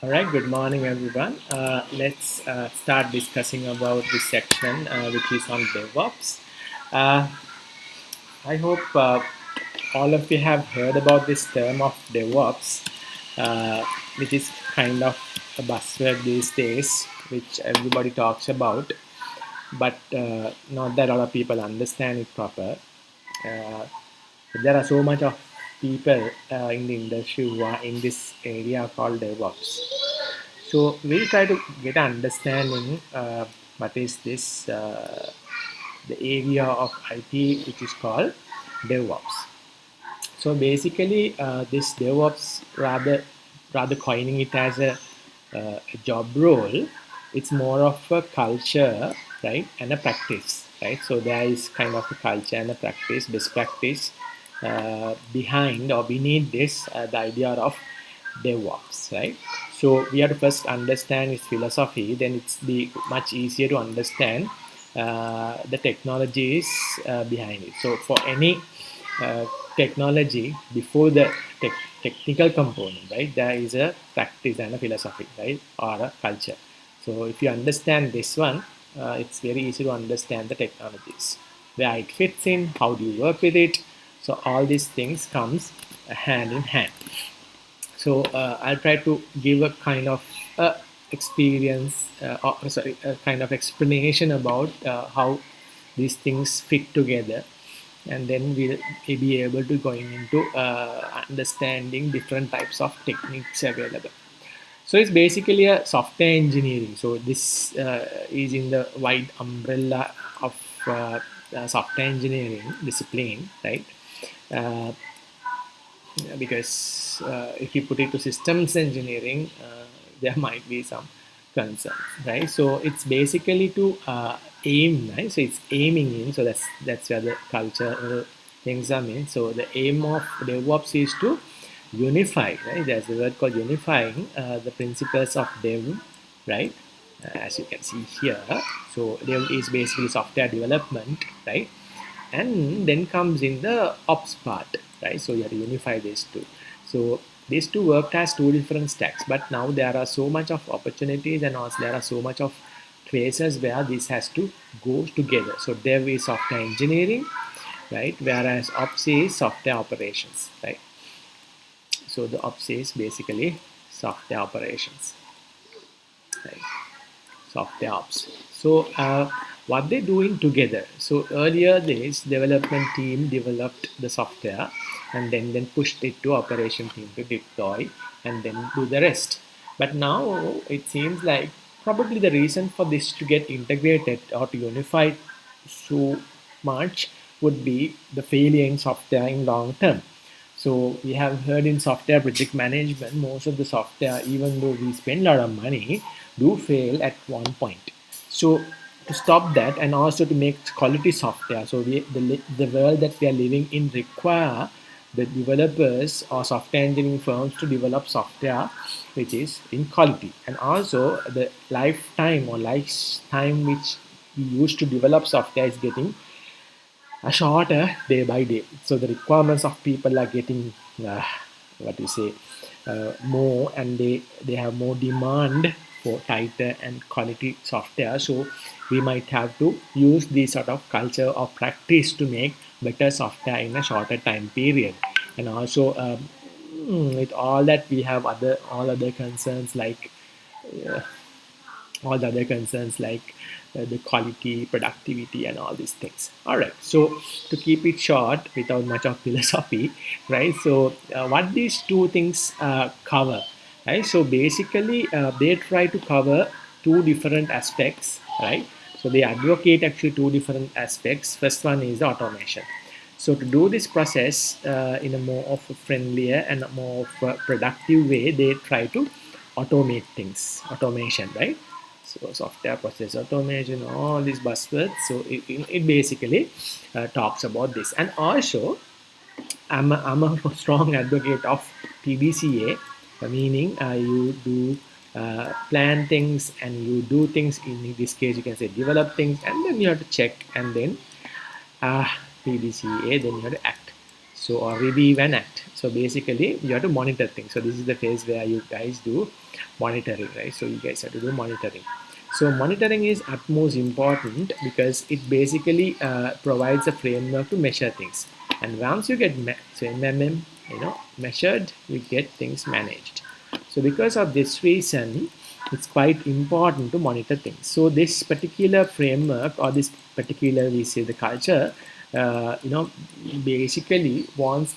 All right, good morning, everyone. Let's start discussing about this section, which is on DevOps. Uh, I hope all of you have heard about this term of DevOps, which is kind of a buzzword these days, which everybody talks about, but not that a lot of people understand it proper. Uh, there are so much of people in the industry who are in this area called DevOps. So we'll try to get an understanding what is this the area of IT which is called DevOps. So basically, this DevOps rather coining it as a job role. It's more of a culture, right, and a practice, right. So there is kind of a culture and a practice, best practice behind or beneath this the idea of DevOps, right? So we have to first understand its philosophy, then it's be much easier to understand the technologies behind it. So for any uh, technology, before the technical component, right, there is a practice and a philosophy, right, or a culture. So if you understand this one, it's very easy to understand the technologies, where it fits in, how do you work with it. So all these things comes hand in hand. So I'll try to give a kind of experience, or sorry, a kind of explanation about how these things fit together, and then we'll be able to going into understanding different types of techniques available. So it's basically a software engineering. So this is in the wide umbrella of software engineering discipline, right? Uh, because if you put it to systems engineering, there might be some concerns, right? So it's basically to aim, right? So it's aiming in. So that's where the cultural things are mean. So the aim of DevOps is to unify, right? There's a word called unifying the principles of Dev, right? As you can see here. So Dev is basically software development, right? And then comes in the ops part, right? So you have to unify these two. So these two worked as two different stacks, but now there are so much of opportunities, and also there are so much of traces where this has to go together. So dev is software engineering, right, whereas ops is software operations, right. So the ops is basically software operations, right, software ops. So what they're doing together. So earlier this development team developed the software and then pushed it to operation team to deploy and then do the rest. But now it seems like probably the reason for this to get integrated or to unify so much would be the failure in software in long term. So we have heard in software project management, most of the software, even though we spend a lot of money, do fail at one point. So to stop that and also to make quality software, so the world that we are living in require the developers or software engineering firms to develop software which is in quality, and also the lifetime or lifetime which we use to develop software is getting shorter day by day. So the requirements of people are getting what you say more, and they have more demand for tighter and quality software. So we might have to use this sort of culture or practice to make better software in a shorter time period. And also with all that, we have all other concerns like uh, all the other concerns like the quality, productivity, and all these things. All right. So to keep it short, without much of philosophy, right? So what these two things cover, right? So basically, they try to cover two different aspects, right? So they advocate actually two different aspects. First one is the automation. So to do this process in a more of a friendlier and a more of a productive way, they try to automate things, automation, right? So software process automation, all these buzzwords. So it basically talks about this. And also I'm a strong advocate of PDCA, meaning you do plan things and you do things. In this case, you can say develop things, and then you have to check, and then uh, PDCA, then you have to act. So, or review and act. So basically you have to monitor things. So this is the phase where you guys do monitoring, right? So you guys have to do monitoring. So monitoring is utmost important because it basically provides a framework to measure things. And once you get so measured, you get things managed. So because of this reason, it's quite important to monitor things. So this particular framework, or this particular, we say, the culture, basically wants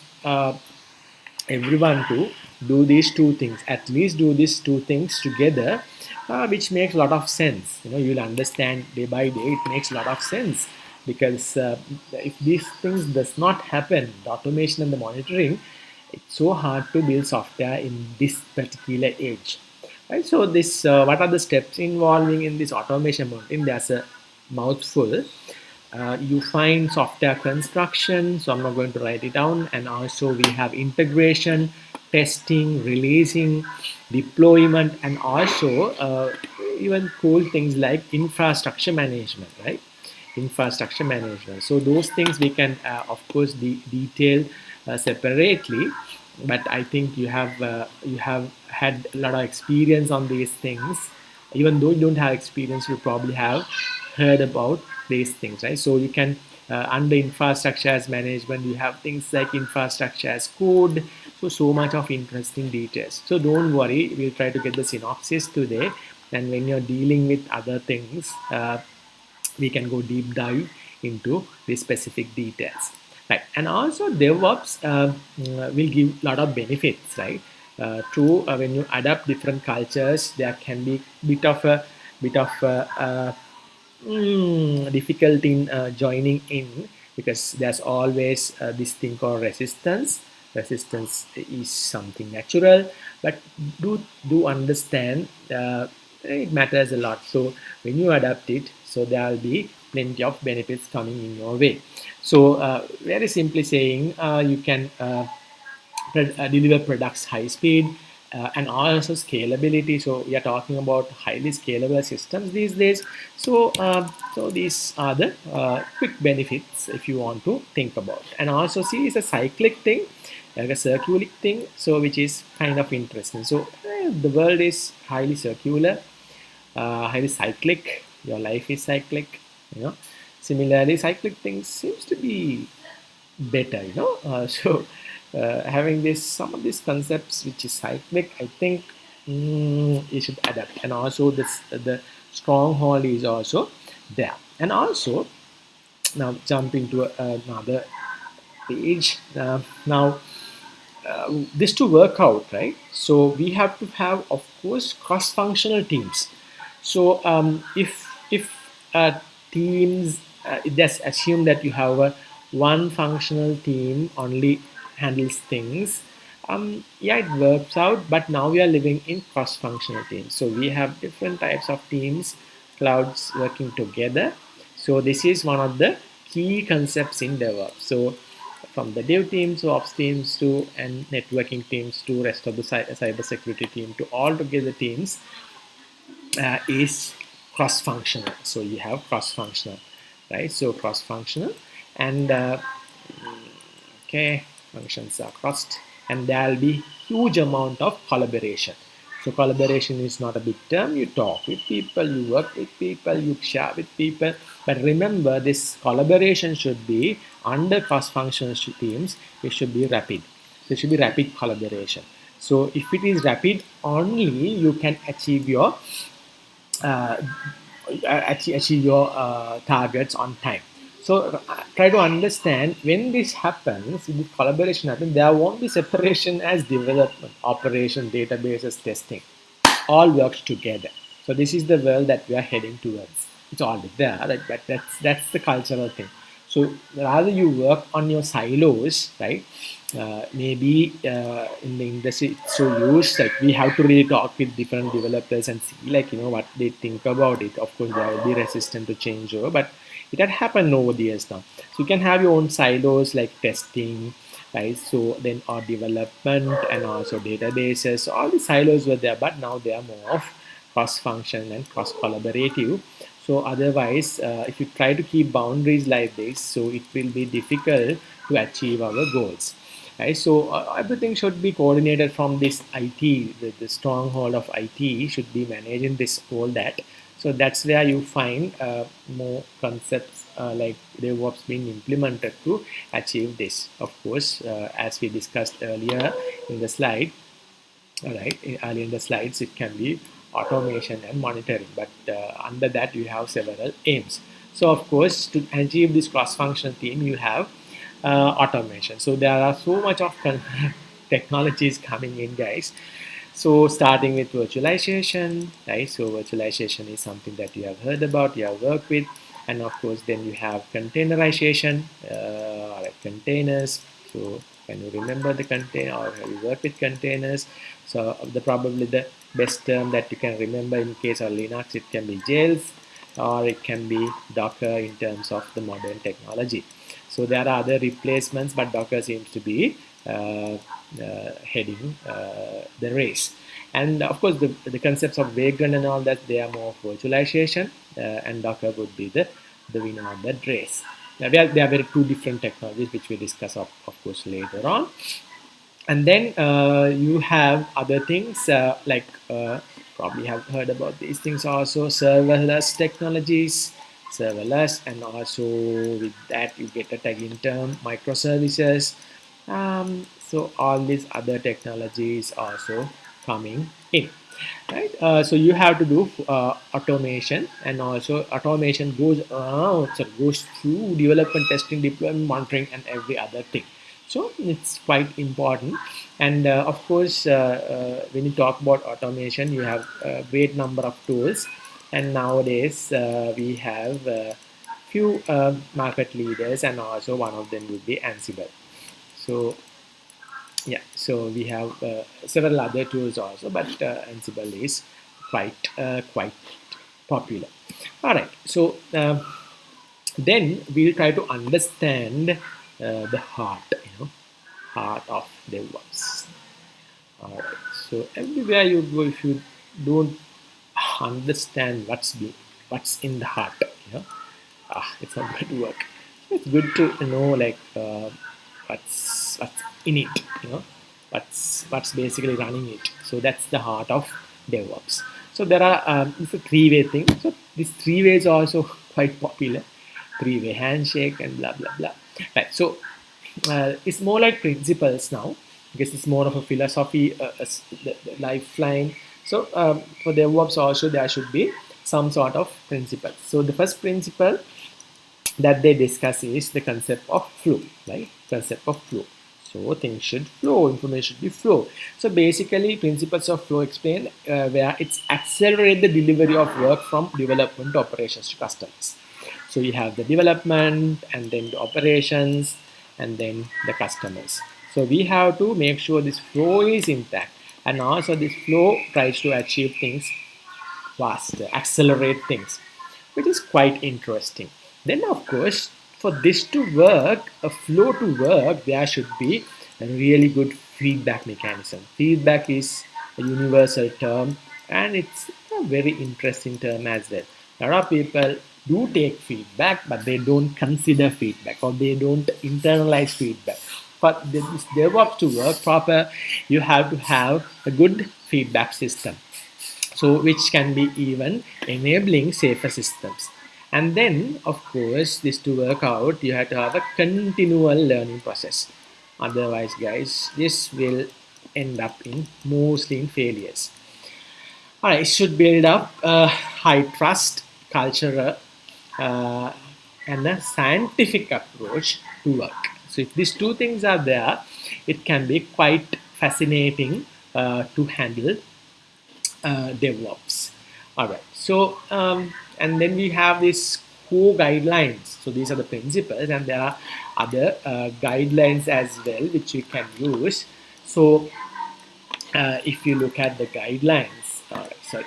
everyone to do these two things, at least do these two things together, which makes a lot of sense. You'll understand day by day, it makes a lot of sense, because if these things does not happen, the automation and the monitoring, it's so hard to build software in this particular age, right? So this what are the steps involving in this automation monitoring? There's a mouthful. You find software construction, so I'm not going to write it down, and also we have integration, testing, releasing, deployment, and also even cool things like infrastructure management, right? Infrastructure management. So those things we can of course detail separately, but I think you have had a lot of experience on these things. Even though you don't have experience, you probably have heard about these things, right? So you can under infrastructure as management, you have things like infrastructure as code. So much of interesting details. So don't worry, we'll try to get the synopsis today, and when you're dealing with other things, we can go deep dive into the specific details, right? And also DevOps will give a lot of benefits, right? True, when you adapt different cultures, there can be bit of difficulty in joining in, because there's always this thing called resistance. Resistance is something natural, but do understand it matters a lot. So when you adapt it, so there will be plenty of benefits coming in your way. So very simply saying, you can deliver products high speed, and also scalability. So we are talking about highly scalable systems these days. So these are the quick benefits if you want to think about. And also C is a cyclic thing, like a circular thing, so which is kind of interesting. So the world is highly circular, highly cyclic. Your life is cyclic. Similarly, cyclic things seems to be better. So having this, some of these concepts which is cyclic, I think you should adapt. And also this, the stronghold is also there. And also now jump into another page. Now this to work out, right? So we have to have, of course, cross-functional teams. So if teams, let's assume that you have a one functional team only handles things. Yeah, it works out, but now we are living in cross-functional teams. So we have different types of teams, clouds working together. So this is one of the key concepts in DevOps. So from the dev teams to ops teams to and networking teams to rest of the cyber security team to all together teams is cross-functional. So you have cross-functional, right? So cross-functional, and okay, functions are crossed, and there will be huge amount of collaboration. So collaboration is not a big term. You talk with people, you work with people, you share with people. But remember, this collaboration should be under cross-functional teams. It should be rapid. So it should be rapid collaboration. So if it is rapid, only you can achieve your uh, targets on time. So try to understand, when this happens, this collaboration happens, there won't be separation as development, operation, databases, testing. All works together. So this is the world that we are heading towards. It's already there, right? But that's the cultural thing. So rather you work on your silos, right? Maybe in the industry it's so used, like we have to really talk with different developers and see, like, what they think about it. Of course, they will be resistant to change over, but it had happened over the years now. So you can have your own silos like testing, right? So then or development and also databases. So all the silos were there, but now they are more of cross-function and cross-collaborative. So otherwise, if you try to keep boundaries like this, so it will be difficult to achieve our goals. Right, so everything should be coordinated from this IT. The stronghold of IT should be managing this all that. So that's where you find more concepts like DevOps being implemented to achieve this. Of course, as we discussed earlier in the slide, all right, earlier in the slides, it can be automation and monitoring, but under that you have several aims. So of course, to achieve this cross-functional team, you have automation. So there are so much of technologies coming in, guys. So starting with virtualization, right? So virtualization is something that you have heard about, you have worked with, and of course then you have containerization, like containers. So can you remember the container, or have you worked with containers? So the probably the best term that you can remember in case of Linux, it can be jails, or it can be Docker in terms of the modern technology. So there are other replacements, but Docker seems to be heading the race. And of course, the concepts of Vagrant and all that, they are more virtualization, and Docker would be the winner of that race. Now, they are very two different technologies, which we discuss, of course, later on. And then you have other things like probably have heard about these things also, serverless technologies, serverless, and also with that you get a tagging term, microservices. So all these other technologies also coming in, right? So you have to do automation, and also automation goes around, so goes through development, testing, deployment, monitoring, and every other thing. So it's quite important. And of course, when you talk about automation, you have a great number of tools, and nowadays we have few market leaders, and also one of them would be Ansible. So yeah, so we have several other tools also, but Ansible is quite popular. All right, so then we'll try to understand the heart of DevOps. All right, so everywhere you go, if you don't understand what's in the heart, it's not going to work. It's good to know like what's in it, what's basically running it. So that's the heart of DevOps. So there are it's a three-way thing. So these three ways are also quite popular. Three-way handshake and blah blah blah. Right. So it's more like principles now, because it's more of a philosophy, the lifeline. So for DevOps also there should be some sort of principles. So the first principle that they discuss is the concept of flow, right? Concept of flow. So things should flow, information should be flow. So basically, principles of flow explain where it's accelerate the delivery of work from development to operations to customers. So you have the development, and then the operations, and then the customers. So we have to make sure this flow is intact, and also this flow tries to achieve things faster, accelerate things, which is quite interesting. Then, of course, for this to work, a flow to work, there should be a really good feedback mechanism. Feedback is a universal term, and it's a very interesting term as well. A lot of people do take feedback, but they don't consider feedback, or they don't internalize feedback. But this DevOps to work proper, you have to have a good feedback system, so which can be even enabling safer systems. And then of course, this to work out, you have to have a continual learning process. Otherwise, guys, this will end up in mostly in failures. All right, it should build up a high trust culture, uh, and a scientific approach to work. So if these two things are there, it can be quite fascinating to handle DevOps. All right. So and then we have these core guidelines. So these are the principles, and there are other guidelines as well which you can use. So if you look at the guidelines, sorry,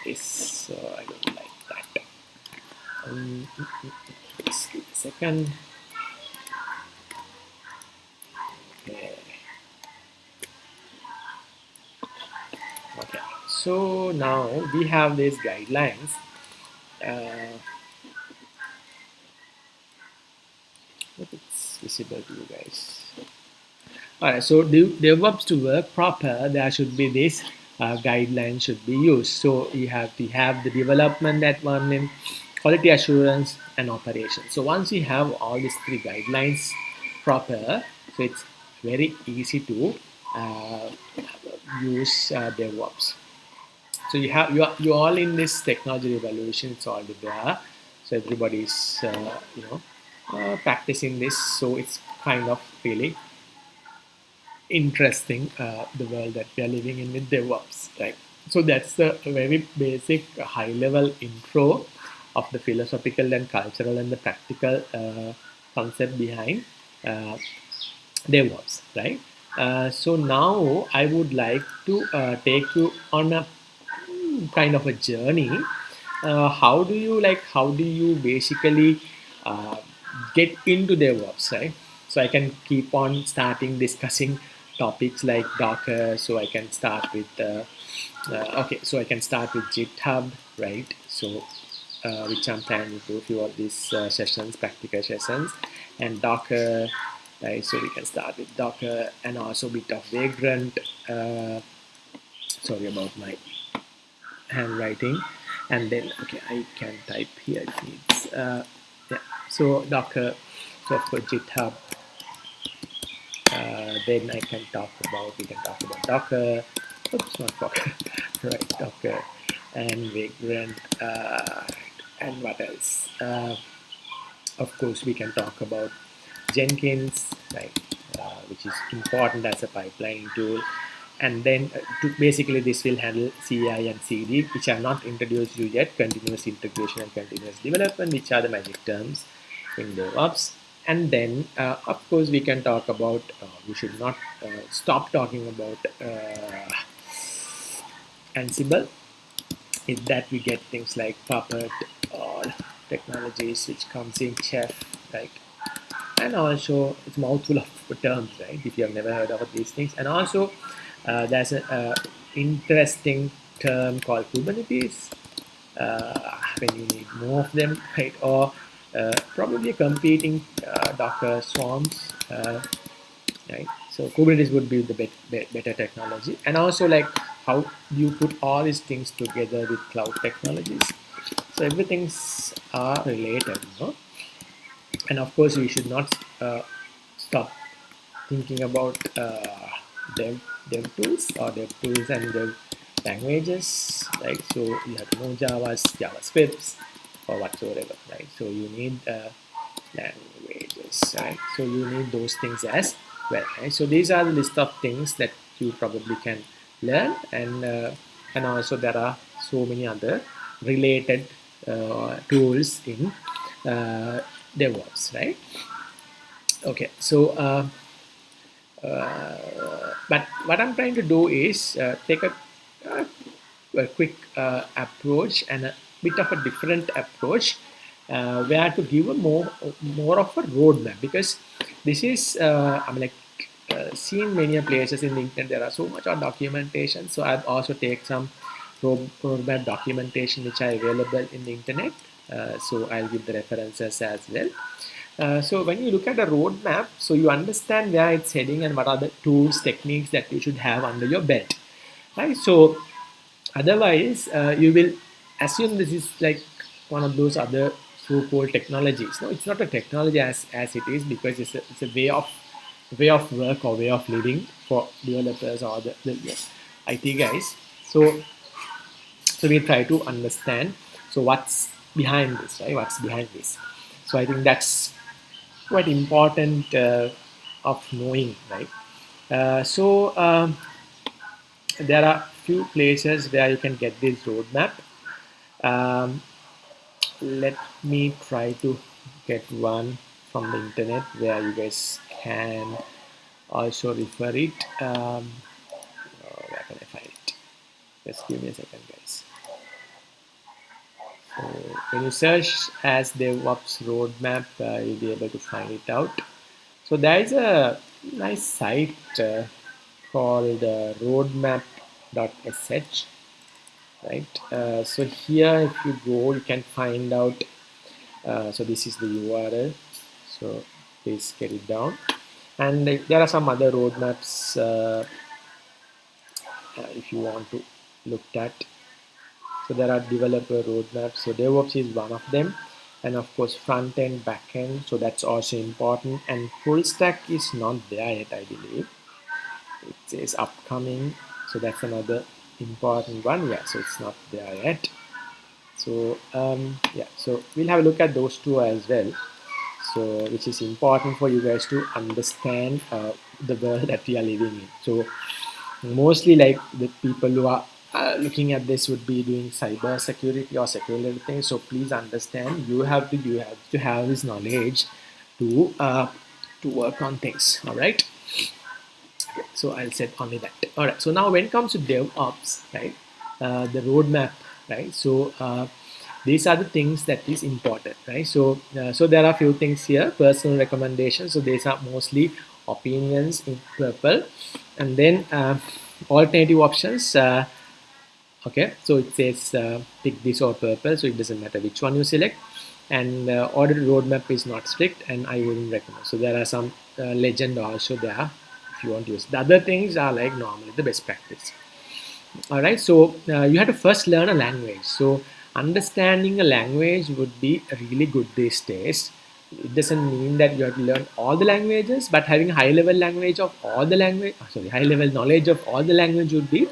this I don't like that. Just give a second. Okay. Okay. So now we have these guidelines. But it's visible to you guys. All right, so DevOps to work proper, there should be this guideline should be used. So you have to have the development at one end, quality assurance, and operations. So once you have all these three guidelines proper, so it's very easy to uh, use DevOps. So you're all in this technology revolution. It's all there. So everybody's practicing this. So it's kind of really interesting, the world that we are living in with DevOps, right? So that's the very basic high level intro of the philosophical and cultural and the practical concept behind uh, DevOps, right? So now I would like to take you on a kind of a journey. How do you basically uh, get into DevOps, right? So I can keep on starting discussing topics like Docker. So I can start with okay, so I can start with GitHub, right? So which I'm planning to do a few of these sessions, practical sessions, and Docker, right? So we can start with Docker and also a bit of Vagrant. Sorry about my handwriting. And then okay, I can type here if needs. Yeah, so Docker, so for GitHub, then I can talk about, we can talk about Docker, oops, not Docker, right, Docker and Vagrant, and what else? Of course, we can talk about Jenkins, right, which is important as a pipeline tool. And then basically this will handle CI and CD, which I have not introduced you yet, continuous integration and continuous development, which are the magic terms in DevOps. And then, of course, we can talk about, we should not stop talking about Ansible. In that we get things like Puppet or technologies which comes in Chef, right? And also it's mouthful of terms, right? If you have never heard of these things. And also there's an interesting term called Kubernetes, when you need more of them, right? Or probably competing Docker swarms, right? So Kubernetes would be the better technology. And also like how you put all these things together with cloud technologies. So everything's are related, you know? And of course we should not stop thinking about dev tools or dev tools and dev languages, right? So you have to know JavaScripts or whatsoever, right? So you need languages, right? So you need those things as well, right? So these are the list of things that you probably can learn, and also there are so many other related tools in DevOps, right? Okay, so but what I'm trying to do is take a quick approach and a bit of a different approach, where to give a more of a roadmap, because this is I'm like seen many places in the internet there are so much of documentation. So I've also take some roadmap documentation which are available in the internet. So I'll give the references as well. So when you look at a roadmap, so you understand where it's heading and what are the tools, techniques that you should have under your belt, right? So otherwise, you will assume this is like one of those other so-called technologies. No, it's not a technology as it is, because it's a way of work or way of living for developers or the IT guys. So we try to understand. So what's behind this, right? What's behind this? So I think that's quite important of knowing, right? There are few places where you can get this roadmap. Um, Let me try to get one from the internet where you guys can also refer it. Where can I find it? Just give me a second, guys. So when you search as DevOps roadmap, you'll be able to find it out. So there is a nice site called roadmap.sh, right? So here, if you go, you can find out. So this is the URL. So Please get it down. And there are some other roadmaps if you want to look at. So there are developer roadmaps. So DevOps is one of them, and of course front end, back end. So that's also important. And full stack is not there yet, I believe. It says upcoming. So that's another important one. Yeah, so it's not there yet. So yeah, so we'll have a look at those two as well. So which is important for you guys to understand the world that we are living in. So mostly like the people who are looking at this would be doing cyber security or security things. So please understand, you have to have this knowledge to work on things. All right. So I'll set only that. All right. So now when it comes to DevOps, right, the roadmap, right. So these are the things that is important, right. So so there are a few things here. Personal recommendations. So these are mostly opinions in purple, and then alternative options. Okay, so it says pick this or purple, so it doesn't matter which one you select. And ordered roadmap is not strict, and I wouldn't recommend. So there are some legend also there if you want to use. The other things are like normally the best practice. All right, so you have to first learn a language. So understanding a language would be really good these days. It doesn't mean that you have to learn all the languages, but having high level language of all the language, high level knowledge of all the language would be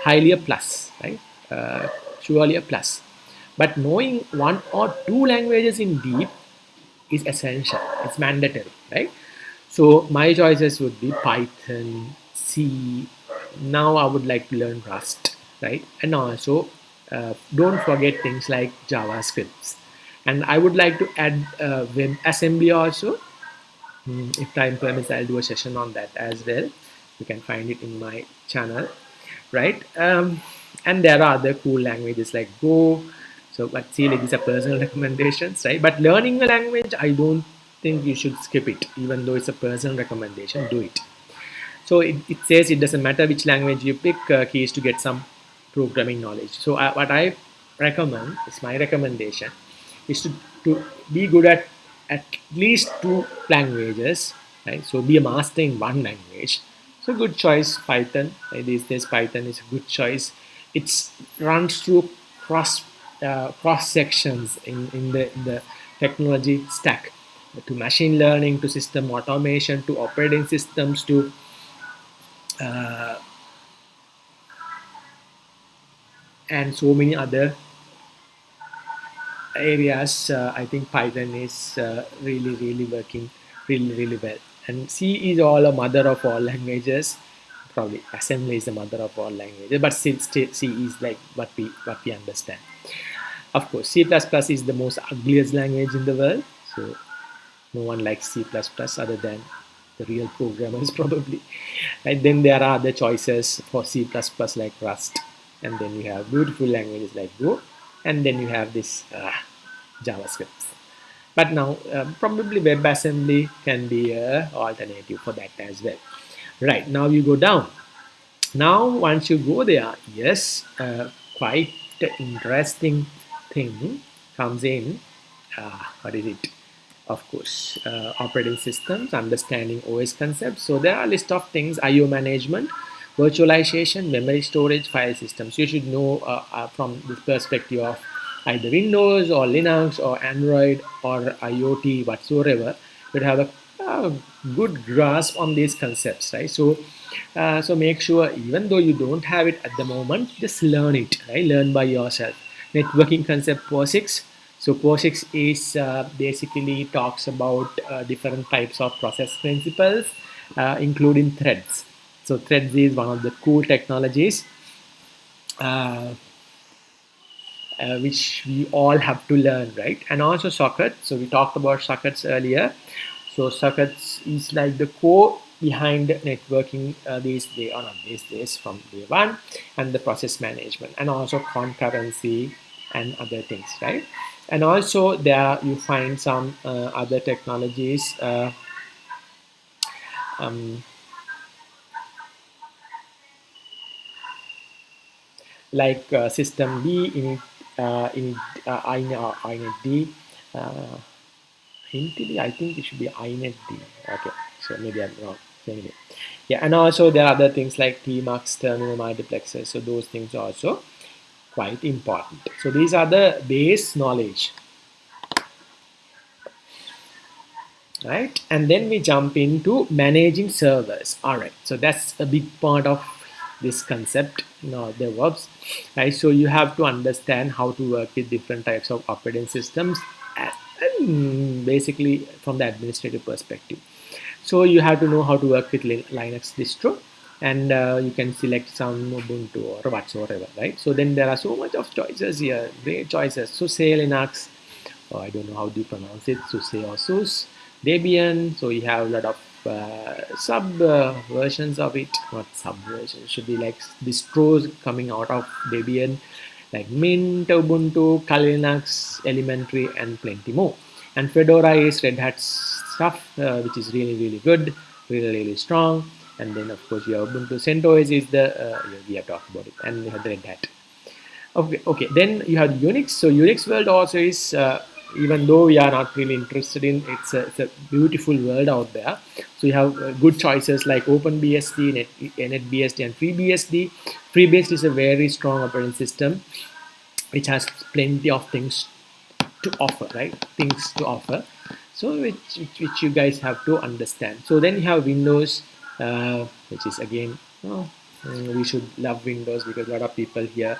highly a plus, right? Surely a plus. But knowing one or two languages in deep is essential. It's mandatory, right? So my choices would be Python, C. Now I would like to learn Rust, right? And also don't forget things like JavaScripts. And I would like to add WebAssembly also. If time permits, I'll do a session on that as well. You can find it in my channel, right? And there are other cool languages like Go. So, but see, like these are personal recommendations, right? But learning a language, I don't think you should skip it, even though it's a personal recommendation. Do it. So it says it doesn't matter which language you pick, key is to get some programming knowledge. So what I recommend, is my recommendation, is to be good at least two languages, right? So be a master in one language. So good choice, Python. These days Python is a good choice. It runs through cross sections in the technology stack, to machine learning, to system automation, to operating systems, to uh, and so many other areas. I think Python is really working really well. And C is all a mother of all languages. Probably assembly is the mother of all languages, but still C is like what we understand. Of course, C++ is the most ugliest language in the world. So no one likes C++ other than the real programmers probably. And then there are other choices for C++ like Rust, and then you have beautiful languages like Go, and then you have this JavaScript. But now probably WebAssembly can be a alternative for that as well. Right, now you go down. Now once you go there, yes, quite interesting thing comes in. What is it? Of course, operating systems, understanding OS concepts. So there are a list of things: IO management, virtualization, memory storage, file systems. You should know from the perspective of either Windows or Linux or Android or IoT whatsoever. You'd have a good grasp on these concepts, right? So so make sure, even though you don't have it at the moment, just learn it, right? Learn by yourself. Networking concept POSIX. So POSIX is basically talks about different types of process principles, including threads. So threads is one of the cool technologies uh, which we all have to learn, right? And also sockets. So we talked about sockets earlier. So sockets is like the core behind networking these days, or not these days, from day one, and the process management, and also concurrency and other things, right? And also there you find some other technologies um, like system D, in D, uh, IntD, I think it should be INetD. Okay, so maybe I'm wrong. So anyway, yeah, and also there are other things like tmux, terminal multiplexers. So those things are also quite important. So these are the base knowledge, right? And then we jump into managing servers. All right, so that's a big part of this concept, DevOps, right? So you have to understand how to work with different types of operating systems, and basically from the administrative perspective. So you have to know how to work with Linux distro, and you can select some Ubuntu or whatsoever, right? So then there are so much of choices here, great choices. So say Linux, or I don't know how do you pronounce it, so say or SUSE, Debian. So you have a lot of sub versions of it, not sub versions, should be like distros coming out of Debian, like Mint, Ubuntu, Kali Linux, Elementary, and plenty more. And Fedora is Red Hat stuff, which is really, really good, really, really strong. And then, of course, you have Ubuntu. CentOS is the, we have talked about it, and you have the Red Hat. Okay. Then you have Unix. So Unix world also is, even though we are not really interested in, it's a beautiful world out there. So you have good choices like OpenBSD, NetBSD, and FreeBSD. FreeBSD is a very strong operating system which has plenty of things to offer, right? Things to offer. So which you guys have to understand. So then you have Windows, which is again, we should love Windows because a lot of people here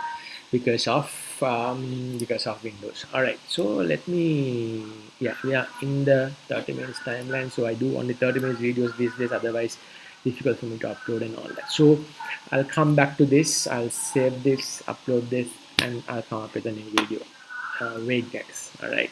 because of Windows. All right. So let me, yeah, we are in the 30 minutes timeline. So I do only 30 minutes videos these days. Otherwise, difficult for me to upload and all that. So I'll come back to this. I'll save this, upload this, and I'll come up with a new video. Wait, guys. All right.